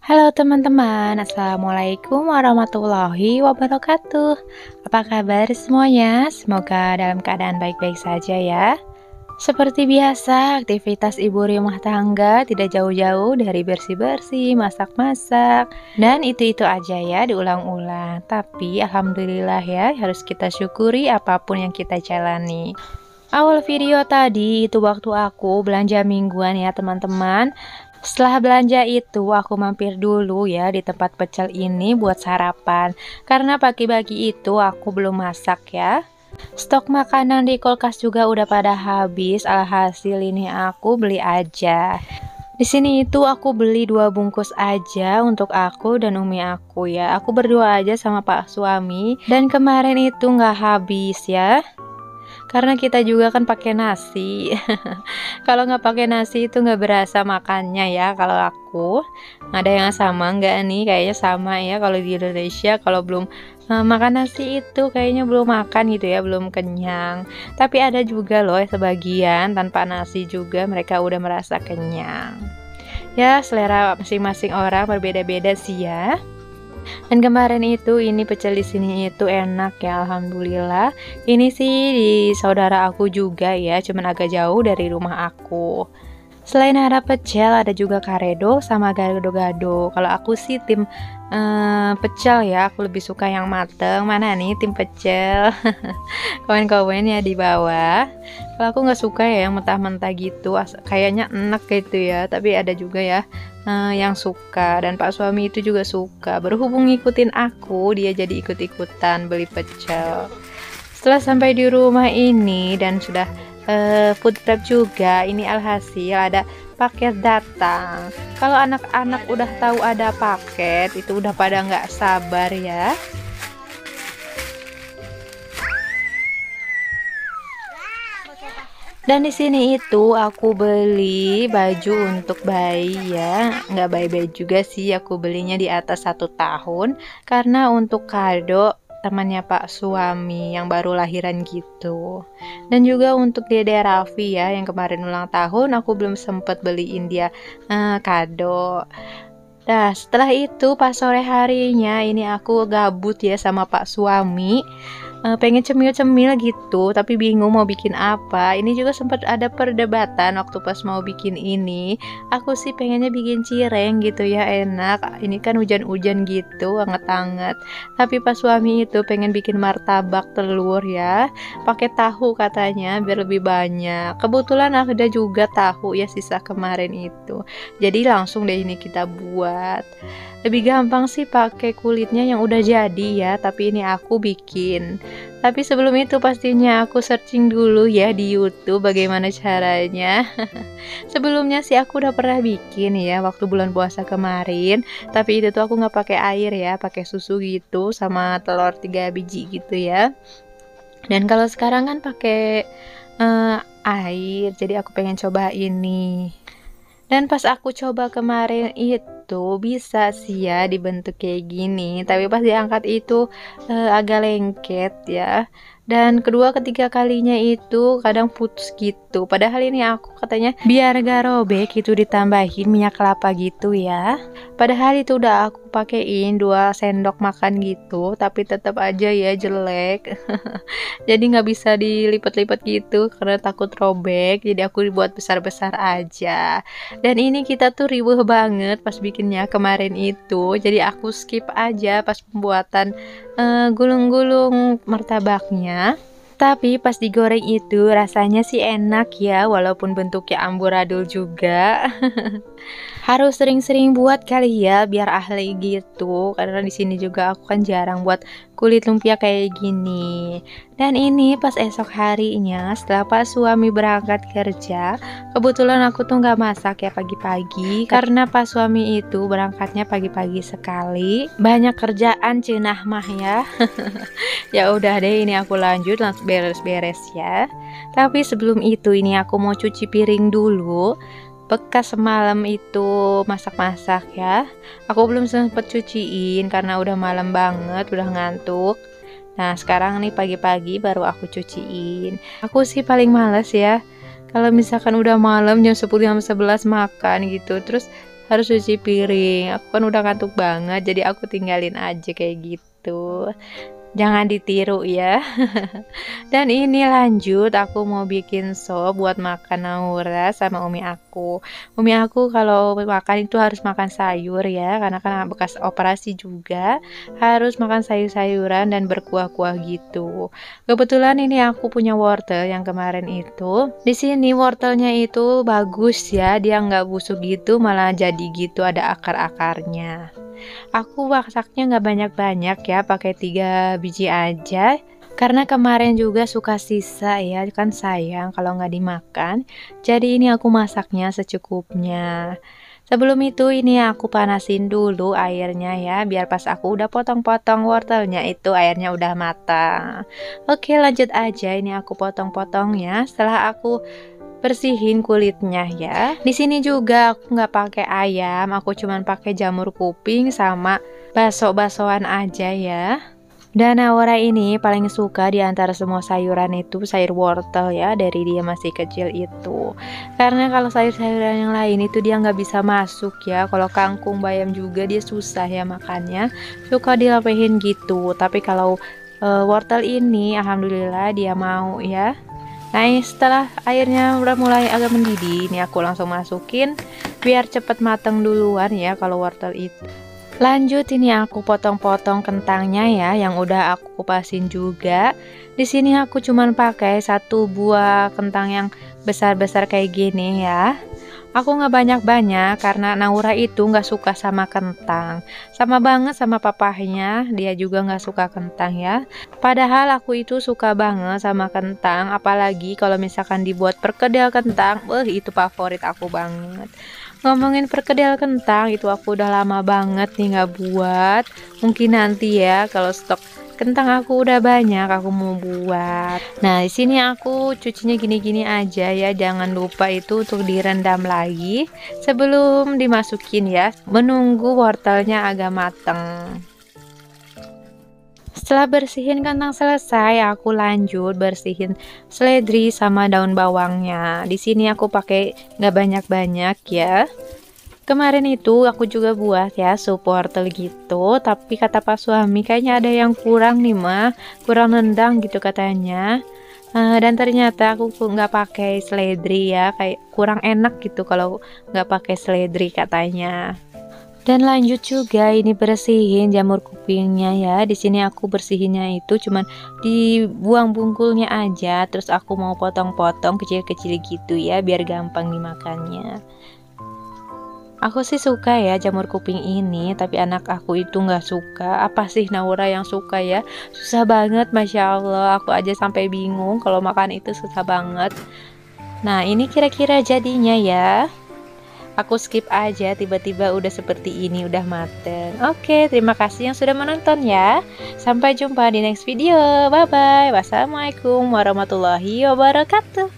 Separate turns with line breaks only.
Halo teman-teman, Assalamualaikum warahmatullahi wabarakatuh. Apa kabar semuanya? Semoga dalam keadaan baik-baik saja ya. Seperti biasa, aktivitas ibu rumah tangga tidak jauh-jauh dari bersih-bersih, masak-masak, dan itu-itu aja ya diulang-ulang. Tapi alhamdulillah ya, harus kita syukuri apapun yang kita jalani. Awal video tadi itu waktu aku belanja mingguan ya teman-teman. Setelah belanja itu aku mampir dulu ya di tempat pecel ini buat sarapan. Karena pagi-pagi itu aku belum masak ya. Stok makanan di kulkas juga udah pada habis. Alhasil ini aku beli aja. Di sini itu aku beli 2 bungkus aja untuk aku dan umi aku ya. Aku berdua aja sama pak suami. Dan kemarin itu nggak habis ya. Karena kita juga kan pakai nasi. Kalau nggak pakai nasi itu nggak berasa makannya ya. Kalau aku ada yang sama nggak nih? Kayaknya sama ya. Kalau di Indonesia kalau belum makan nasi itu kayaknya belum makan gitu ya, belum kenyang. Tapi ada juga loh sebagian tanpa nasi juga mereka udah merasa kenyang. Ya selera masing-masing orang berbeda-beda sih ya. Dan kemarin itu ini pecel di sini itu enak ya, alhamdulillah. Ini sih di saudara aku juga ya, cuman agak jauh dari rumah aku. Selain ada pecel, ada juga karedo sama gado-gado. Kalau aku sih tim pecel ya, aku lebih suka yang mateng. Mana nih tim pecel? Komen-komen ya di bawah. Kalau aku nggak suka ya yang mentah-mentah gitu, kayaknya enak gitu ya. Tapi ada juga ya yang suka, dan pak suami itu juga suka. Berhubung ngikutin aku, dia jadi ikut-ikutan beli pecel. Setelah sampai di rumah ini dan sudah food prep juga, ini alhasil ada paket datang. Kalau anak-anak udah tahu ada paket itu udah pada nggak sabar ya. Dan di sini itu aku beli baju untuk bayi ya, nggak bayi-bayi juga sih, aku belinya di atas 1 tahun karena untuk kado temannya pak suami yang baru lahiran gitu. Dan juga untuk Dede Raffi ya yang kemarin ulang tahun, aku belum sempet beliin dia kado. Nah setelah itu pas sore harinya ini aku gabut ya sama pak suami, pengen cemil-cemil gitu tapi bingung mau bikin apa. Ini juga sempat ada perdebatan waktu pas mau bikin ini. Aku sih pengennya bikin cireng gitu ya, enak. Ini kan hujan-hujan gitu, anget-anget. Tapi pas suami itu pengen bikin martabak telur ya, pakai tahu katanya biar lebih banyak. Kebetulan ada juga tahu ya sisa kemarin itu. Jadi langsung deh ini kita buat. Lebih gampang sih pakai kulitnya yang udah jadi ya, tapi ini aku bikin. Tapi sebelum itu pastinya aku searching dulu ya di YouTube bagaimana caranya. Sebelumnya sih aku udah pernah bikin ya waktu bulan puasa kemarin, tapi itu tuh aku nggak pakai air ya, pakai susu gitu sama telur 3 biji gitu ya. Dan kalau sekarang kan pakai air, jadi aku pengen coba ini. Dan pas aku coba kemarin itu bisa sih ya dibentuk kayak gini, tapi pas diangkat itu agak lengket ya. Dan kedua ketiga kalinya itu kadang putus gitu. Padahal ini aku katanya biar gak robek itu ditambahin minyak kelapa gitu ya. Padahal itu udah aku pakein 2 sendok makan gitu, tapi tetap aja ya jelek. Jadi nggak bisa dilipat-lipat gitu karena takut robek. Jadi aku dibuat besar-besar aja. Dan ini kita tuh riuh banget pas bikinnya kemarin itu. Jadi aku skip aja pas pembuatan gulung-gulung martabaknya. Tapi pas digoreng itu rasanya sih enak ya, walaupun bentuknya amburadul juga. Harus sering-sering buat kali ya biar ahli gitu, karena di sini juga aku kan jarang buat kulit lumpia kayak gini. Dan ini pas esok harinya setelah pas suami berangkat kerja, kebetulan aku tuh nggak masak ya pagi-pagi karena pas suami itu berangkatnya pagi-pagi sekali, banyak kerjaan cenah mah ya. Ya udah deh, ini aku lanjut langsung beres-beres ya. Tapi sebelum itu ini aku mau cuci piring dulu. Bekas semalam itu masak-masak ya, aku belum sempet cuciin karena udah malam banget, udah ngantuk. Nah sekarang nih pagi-pagi baru aku cuciin. Aku sih paling males ya kalau misalkan udah malam jam 10 jam 11 makan gitu, terus harus cuci piring. Aku kan udah ngantuk banget, jadi aku tinggalin aja kayak gitu. Jangan ditiru ya. Dan ini lanjut, aku mau bikin sop buat makan Naura sama umi aku. Umi aku kalau makan itu harus makan sayur ya, karena kan bekas operasi juga, harus makan sayur-sayuran dan berkuah-kuah gitu. Kebetulan ini aku punya wortel yang kemarin itu. Di sini wortelnya itu bagus ya, dia nggak busuk gitu, malah jadi gitu ada akar-akarnya. Aku masaknya nggak banyak-banyak ya, pakai 3 biji aja. Karena kemarin juga suka sisa ya, kan sayang kalau nggak dimakan. Jadi ini aku masaknya secukupnya. Sebelum itu ini aku panasin dulu airnya ya, biar pas aku udah potong-potong wortelnya itu airnya udah matang. Oke, lanjut aja, ini aku potong-potong ya. Setelah aku bersihin kulitnya ya. Di sini juga aku nggak pakai ayam, aku cuman pakai jamur kuping sama baso-basoan aja ya. Dan Naura ini paling suka di antara semua sayuran itu sayur wortel ya, dari dia masih kecil itu. Karena kalau sayur-sayuran yang lain itu dia nggak bisa masuk ya. Kalau kangkung, bayam juga dia susah ya makannya. Suka dilepehin gitu. Tapi kalau wortel ini alhamdulillah dia mau ya. Nah, setelah airnya udah mulai agak mendidih, ini aku langsung masukin biar cepet mateng duluan ya kalau wortel itu. Lanjut ini aku potong-potong kentangnya ya, yang udah aku kupasin juga. Di sini aku cuman pakai 1 buah kentang yang besar-besar kayak gini ya. Aku nggak banyak-banyak karena Naura itu nggak suka sama kentang. Sama banget sama papahnya, dia juga nggak suka kentang ya. Padahal aku itu suka banget sama kentang, apalagi kalau misalkan dibuat perkedel kentang, itu favorit aku banget. Ngomongin perkedel kentang, itu aku udah lama banget nih nggak buat. Mungkin nanti ya kalau stok kentang aku udah banyak, aku mau buat. Nah, di sini aku cucinya gini-gini aja ya. Jangan lupa itu untuk direndam lagi sebelum dimasukin ya. Menunggu wortelnya agak mateng. Setelah bersihin kentang selesai, aku lanjut bersihin seledri sama daun bawangnya. Di sini aku pakai nggak banyak-banyak ya. Kemarin itu aku juga buat ya sup wortel gitu, tapi kata Pak suami kayaknya ada yang kurang nih mah, kurang nendang gitu katanya. Dan ternyata aku nggak pakai seledri ya, kayak kurang enak gitu kalau nggak pakai seledri katanya. Dan lanjut juga ini bersihin jamur kupingnya ya. Di sini aku bersihinnya itu cuman dibuang bungkulnya aja, terus aku mau potong-potong kecil-kecil gitu ya biar gampang dimakannya. Aku sih suka ya jamur kuping ini, tapi anak aku itu nggak suka. Apa sih Naura yang suka ya? Susah banget, Masya Allah. Aku aja sampai bingung kalau makan itu susah banget. Nah, ini kira-kira jadinya ya. Aku skip aja, tiba-tiba udah seperti ini, udah mateng. Oke, terima kasih yang sudah menonton ya. Sampai jumpa di next video. Bye-bye. Wassalamualaikum warahmatullahi wabarakatuh.